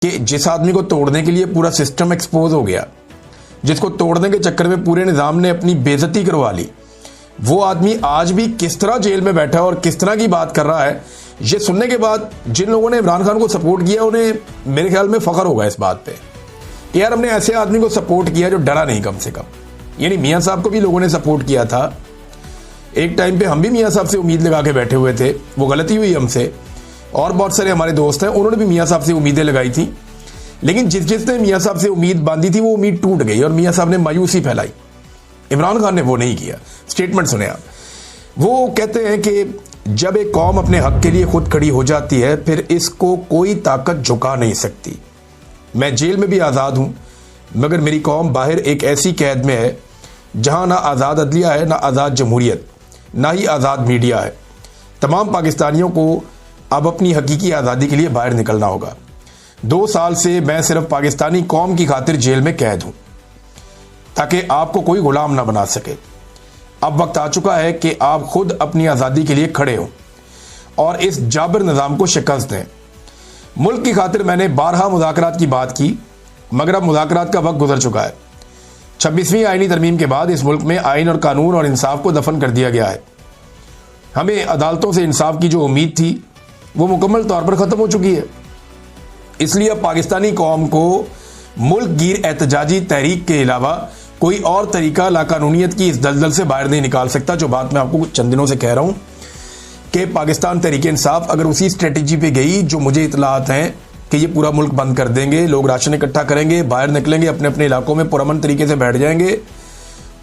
कि जिस आदमी को तोड़ने के लिए पूरा सिस्टम एक्सपोज हो गया, जिसको तोड़ने के चक्कर में पूरे निज़ाम ने अपनी बेइज्जती करवा ली, वो आदमी आज भी किस तरह जेल में बैठा है और किस तरह की बात कर रहा है, ये सुनने के बाद जिन लोगों ने इमरान खान को सपोर्ट किया उन्हें मेरे ख्याल में फख्र होगा इस बात पे कि यार हमने ऐसे आदमी को सपोर्ट किया जो डरा नहीं कम से कम। यानी मियाँ साहब को भी लोगों ने सपोर्ट किया था। एक टाइम पे हम भी मियाँ साहब से उम्मीद लगा के बैठे हुए थे, वो गलती हुई हमसे, और बहुत सारे हमारे दोस्त हैं उन्होंने भी मियाँ साहब से उम्मीदें लगाई थी, लेकिन जिसने मियाँ साहब से उम्मीद बांधी थी वो उम्मीद टूट गई और मियाँ साहब ने मायूसी फैलाई। इमरान खान ने वो नहीं किया। स्टेटमेंट सुने आप, वो कहते हैं कि जब एक कौम अपने हक के लिए खुद खड़ी हो जाती है फिर इसको कोई ताकत झुका नहीं सकती। मैं जेल में भी आज़ाद हूँ मगर मेरी कौम बाहर एक ऐसी कैद में है जहाँ ना आज़ाद अदलिया है, ना आज़ाद जमहूरियत, ना ही आज़ाद मीडिया है। तमाम पाकिस्तानियों को अब अपनी हकीकी आज़ादी के लिए बाहर निकलना होगा। 2 साल से मैं सिर्फ पाकिस्तानी कौम की खातिर जेल में कैद हूँ ताकि आपको कोई गुलाम ना बना सके। अब वक्त आ चुका है कि आप खुद अपनी आज़ादी के लिए खड़े हों और इस जाबिर निज़ाम को शिकस्त दें। मुल्क की खातिर मैंने 12 मुज़ाकरात की बात की मगर अब मुज़ाकरात का वक्त गुजर चुका है। 26वीं आईनी तरमीम के बाद इस मुल्क में आइन और कानून और इंसाफ को दफन कर दिया गया है। हमें अदालतों से इंसाफ की जो उम्मीद थी वो मुकम्मल तौर पर ख़त्म हो चुकी है। इसलिए अब पाकिस्तानी कौम को मुल्क गिर एहतजाजी तहरीक के अलावा कोई और तरीका लाकानूनियत की इस दलदल से बाहर नहीं निकाल सकता। जो बात मैं आपको चंद दिनों से कह रहा हूं कि पाकिस्तान तहरीक इंसाफ अगर उसी स्ट्रेटजी पे गई जो मुझे इतलात हैं कि ये पूरा मुल्क बंद कर देंगे, लोग राशन इकट्ठा करेंगे, बाहर निकलेंगे, अपने अपने इलाकों में पुरअमन तरीके से बैठ जाएंगे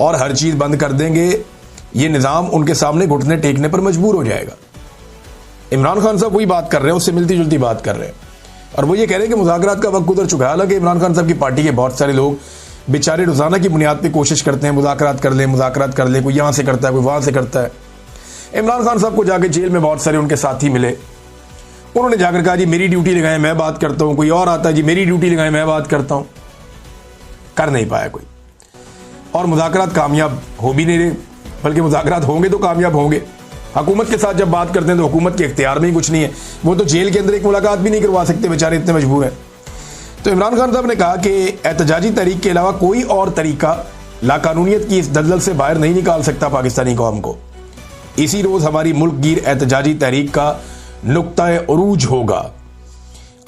और हर चीज़ बंद कर देंगे, ये निज़ाम उनके सामने घुटने टेकने पर मजबूर हो जाएगा। इमरान खान साहब वही बात कर रहे हैं, उससे मिलती जुलती बात कर रहे हैं और वो ये कह रहे हैं कि मुज़ाकरात का वक्त गुजर चुका है। हालांकि इमरान खान साहब की पार्टी के बहुत सारे लोग बेचारे रोज़ाना की बुनियाद पे कोशिश करते हैं मुज़ाकरात कर ले, कोई यहाँ से करता है, कोई वहाँ से करता है। इमरान खान साहब को जाके जेल में बहुत सारे उनके साथी मिले, उन्होंने जाकर कहा जी मेरी ड्यूटी लगाएं मैं बात करता हूँ। कोई और आता है जी मेरी ड्यूटी लगाएं मैं बात करता हूँ। कर नहीं पाया कोई और मुज़ाकरात कामयाब हो भी नहीं रहे, बल्कि मुज़ाकरात होंगे तो कामयाब होंगे। हुकूमत के साथ जब बात करते हैं तो हुकूमत के इख्तियार में ही कुछ नहीं है, वो तो जेल के अंदर एक मुलाकात भी नहीं करवा सकते, बेचारे इतने मजबूर हैं। तो इमरान खान साहब ने कहा कि एहतजाजी तहरीक के अलावा कोई और तरीका लाकानूनियत की इस दलदल से बाहर नहीं निकाल सकता पाकिस्तानी कौम को। इसी रोज़ हमारी मुल्क गिर एहतजाजी तहरीक का नुक्ता उरूज होगा।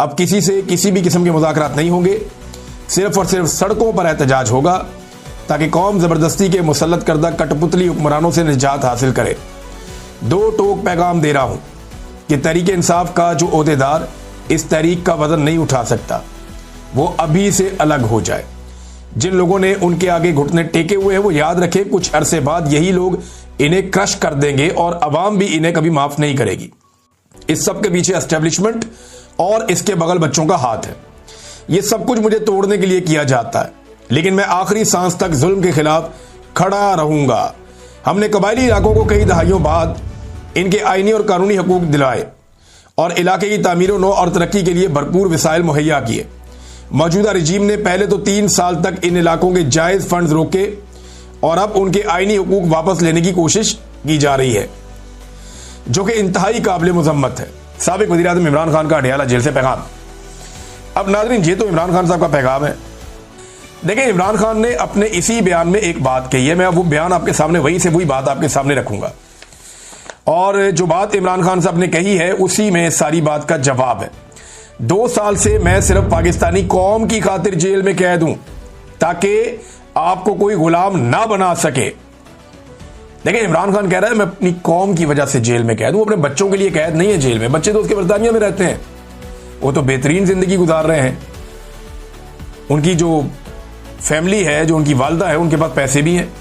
अब किसी से किसी भी किस्म के मुज़ाकरात नहीं होंगे, सिर्फ और सिर्फ सड़कों पर एहतजाज होगा ताकि कौम ज़बरदस्ती के मुसल्लत करदा कठपुतली हुक्मरानों से निजात हासिल करे। 2 टोक पैगाम दे रहा हूं कि तहरीक इंसाफ का जो ओहदेदार इस तहरीक का वजन नहीं उठा सकता वो अभी से अलग हो जाए। जिन लोगों ने उनके आगे घुटने टेके हुए हैं वो याद रखें कुछ अरसे बाद यही लोग इन्हें क्रश कर देंगे और अवाम भी इन्हें कभी माफ नहीं करेगी। इस सब के पीछे एस्टेब्लिशमेंट और इसके बगल बच्चों का हाथ है। ये सब कुछ मुझे तोड़ने के लिए किया जाता है, लेकिन मैं आखिरी सांस तक जुल्म के खिलाफ खड़ा रहूंगा। हमने कबायली इलाकों को कई दहाइयों बाद इनके आईनी और कानूनी हकूक दिलाए और इलाके की तामीर नो और तरक्की के लिए भरपूर वसाइल मुहैया किए। मौजूदा रजीम ने पहले तो 3 साल तक इन इलाकों के जायज़ फंड रोके और अब उनके आईनी हकूक वापस लेने की कोशिश की जा रही है, जो कि इंतहाई काबिल मुजम्मत है। साबिक वज़ीर-ए-आज़म इमरान खान का अडयाला जेल से पैगाम। अब नाज़रीन ये तो इमरान खान साहब का पैगाम है। देखिए इमरान खान ने अपने इसी बयान में एक बात कही है, मैं वो बयान आपके सामने वही बात आपके सामने रखूंगा और जो बात इमरान खान साहब ने कही है उसी में सारी बात का जवाब है। 2 साल से मैं सिर्फ पाकिस्तानी कौम की खातिर जेल में कैद हूं ताकि आपको कोई गुलाम ना बना सके। देखिए इमरान खान कह रहा है मैं अपनी कौम की वजह से जेल में कैद हूं, अपने बच्चों के लिए कैद नहीं है जेल में। बच्चे तो उसके बरतानिया में रहते हैं, वो तो बेहतरीन जिंदगी गुजार रहे हैं। उनकी जो फैमिली है, जो उनकी वालदा है, उनके पास पैसे भी हैं।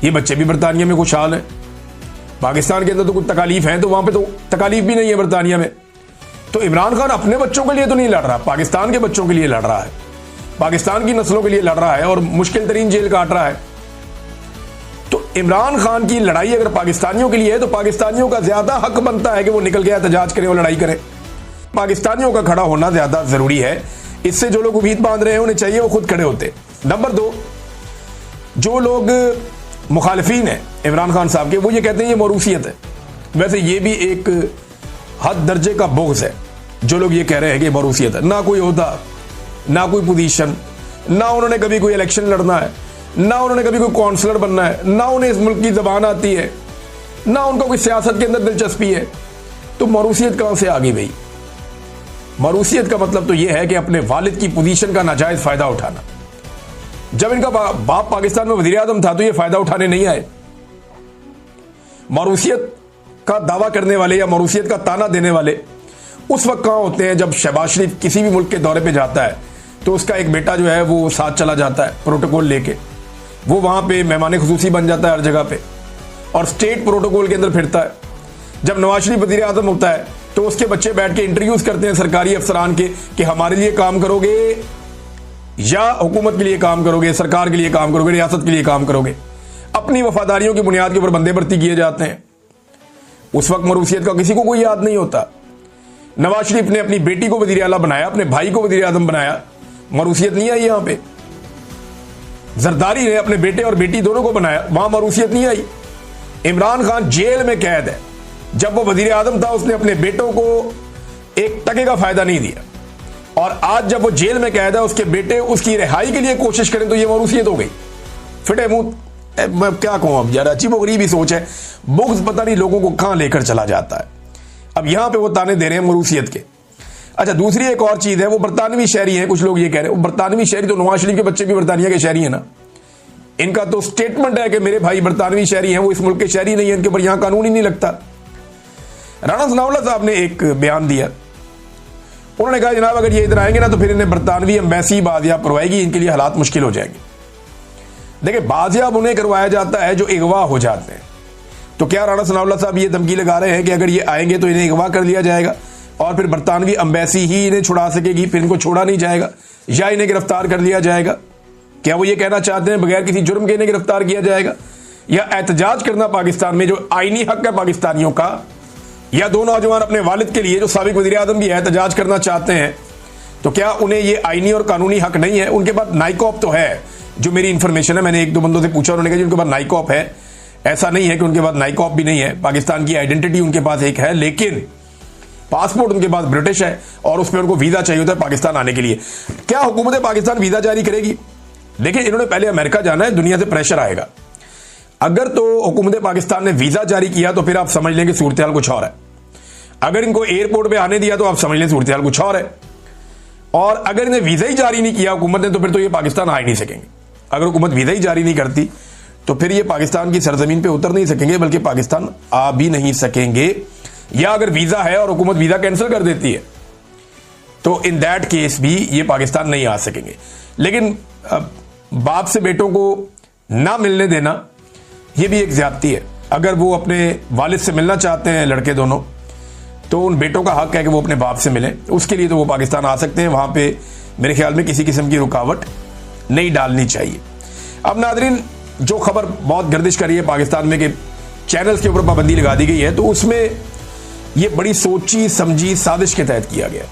ये बच्चे भी बरतानिया में खुशहाल हैं। पाकिस्तान के अंदर तो कुछ तकालीफ हैं तो वहां पे तो तकालीफ भी नहीं है बरतानिया में। तो इमरान खान अपने बच्चों के लिए तो नहीं लड़ रहा, पाकिस्तान के बच्चों के लिए लड़ रहा है, पाकिस्तान की नस्लों के लिए लड़ रहा है और मुश्किल तरीन जेल काट रहा है। तो इमरान खान की लड़ाई अगर पाकिस्तानियों के लिए है तो पाकिस्तानियों का ज्यादा हक बनता है कि वो निकल के एहतजाज करें और लड़ाई करें। पाकिस्तानियों का खड़ा होना ज्यादा जरूरी है। इससे जो लोग उम्मीद बांध रहे हैं उन्हें चाहिए वो खुद खड़े होते। नंबर 2, जो लोग मुखालिफिन है इमरान खान साहब के, वो ये कहते हैं ये मौरूसियत है। वैसे ये भी एक हद दर्जे का बुग़्ज़ है जो लोग ये कह रहे हैं कि मरूसियत है, ना कोई ओहदा, ना कोई पोजीशन, ना उन्होंने कभी कोई इलेक्शन लड़ना है, ना उन्होंने कभी कोई काउंसलर बनना है, ना उन्हें इस मुल्क की जबान आती है, ना उनका कोई सियासत के अंदर दिलचस्पी है, तो मरूसियत कहां से आ गई भाई? मरूसियत का मतलब तो यह है कि अपने वालिद की पोजीशन का नाजायज फायदा उठाना। जब इनका बाप पाकिस्तान में वजीर आजम था तो यह फायदा उठाने नहीं आए। मरूसियत का दावा करने वाले या मरूसियत का ताना देने वाले उस वक्त कहां होते हैं जब शहबाज शरीफ किसी भी मुल्क के दौरे पे जाता है तो उसका एक बेटा जो है वो साथ चला जाता है प्रोटोकॉल लेके, वो वहां पे मेहमान खुसूसी बन जाता है हर जगह पे और स्टेट प्रोटोकॉल के अंदर फिरता है। जब नवाज शरीफ वजीर आजम होता है तो उसके बच्चे बैठ के इंटरव्यूज करते हैं सरकारी अफसरान के कि हमारे लिए काम करोगे या हुकूमत के लिए काम करोगे, सरकार के लिए काम करोगे, रियासत के लिए काम करोगे। अपनी वफादारियों की बुनियाद के ऊपर बंदे भर्ती किए जाते हैं। उस वक्त मरूसियत का किसी को कोई याद नहीं होता। नवाज शरीफ ने अपनी बेटी को वजीर आला बनाया, अपने भाई को वजीर आजम बनाया, मरूसियत नहीं आई यहां पे। जरदारी ने अपने बेटे और बेटी दोनों को बनाया, वहां मरूसियत नहीं आई। इमरान खान जेल में कैद है, जब वो वजीर आजम था उसने अपने बेटों को एक टके का फायदा नहीं दिया, और आज जब वो जेल में कैद है उसके बेटे उसकी रिहाई के लिए कोशिश करें तो ये मरूसियत हो गई। फिटे मुंह, मैं क्या कहूं अब यार, अजीब गरीब ही सोच है। बुग़्ज़ पता नहीं लोगों को कहां लेकर चला जाता है। अब यहां पे वो ताने दे रहे हैं मरूसियत के। अच्छा, दूसरी एक और चीज है, वो बरतानवी शहरी है। कुछ लोग ये कह रहे हैं वो बरतानवी शहरी, तो नवाज शरीफ के बच्चे भी बरतानिया के शहरी है ना। इनका तो स्टेटमेंट है कि मेरे भाई बरतानवी शहरी हैं, वो इस मुल्क के शहरी नहीं है, इनके ऊपर यहां कानून ही नहीं लगता। राणा सनाउल्लाह साहब ने एक बयान दिया, उन्होंने कहा जनाब अगर ये इधर आएंगे ना तो फिर इन्हें बरतानवी एम्बेसी बाजियाब करवाएगी, इनके लिए हालात मुश्किल हो जाएंगे। देखिए, बाजियाब उन्हें करवाया जाता है जो अगवा हो जाते हैं। तो क्या राणा सनाउल्लाह साहब ये धमकी लगा रहे हैं कि अगर ये आएंगे तो इन्हें अगवा कर लिया जाएगा और फिर बरतानवी एम्बेसी ही इन्हें छुड़ा सकेगी, फिर इनको छोड़ा नहीं जाएगा या इन्हें गिरफ्तार कर लिया जाएगा? क्या वो ये कहना चाहते हैं बगैर किसी जुर्म के इन्हें गिरफ्तार किया जाएगा? या एहतजाज करना पाकिस्तान में जो आईनी हक है पाकिस्तानियों का, या दो नौजवान अपने वालिद के लिए जो साबिक वज़ीर आज़म भी एहतजाज करना चाहते हैं, तो क्या उन्हें ये आईनी और कानूनी हक नहीं है? उनके पास नाइकॉप तो है, जो मेरी इंफॉर्मेशन है, मैंने एक दो बंदों से पूछा, उन्होंने कहा जी उनके पास नाइकॉप है। ऐसा नहीं है कि उनके पास नाइकॉप भी नहीं है, पाकिस्तान की आइडेंटिटी उनके पास एक है, लेकिन पासपोर्ट उनके पास ब्रिटिश है और उसमें उनको वीजा चाहिए होता है पाकिस्तान आने के लिए। क्या हुकूमत पाकिस्तान वीजा जारी करेगी? देखिए, इन्होंने पहले अमेरिका जाना है, दुनिया से प्रेशर आएगा। अगर तो हुकूमत पाकिस्तान ने वीजा जारी किया तो फिर आप समझ लें कि सूरत हाल कुछ और है। अगर इनको एयरपोर्ट पे आने दिया तो आप समझ लें सूरत हाल कुछ और है। और अगर इन्हें वीजा ही जारी नहीं किया हुकूमत ने तो फिर तो ये पाकिस्तान आ ही नहीं सकेंगे। अगर हुकूमत वीजा ही जारी नहीं करती तो फिर ये पाकिस्तान की सरजमीन पे उतर नहीं सकेंगे, बल्कि पाकिस्तान आ भी नहीं सकेंगे। या अगर वीजा है और हुकूमत वीजा कैंसिल कर देती है तो इन दैट केस भी ये पाकिस्तान नहीं आ सकेंगे। लेकिन बाप से बेटों को ना मिलने देना ये भी एक ज्यादती है। अगर वो अपने वालिद से मिलना चाहते हैं लड़के दोनों, तो उन बेटों का हक है कि वो अपने बाप से मिलें। उसके लिए तो वो पाकिस्तान आ सकते हैं, वहां पे मेरे ख्याल में किसी किस्म की रुकावट नहीं डालनी चाहिए। अब नादरीन, जो खबर बहुत गर्दिश करी है पाकिस्तान में कि चैनल्स के ऊपर पाबंदी लगा दी गई है, तो उसमें ये बड़ी सोची समझी साजिश के तहत किया गया।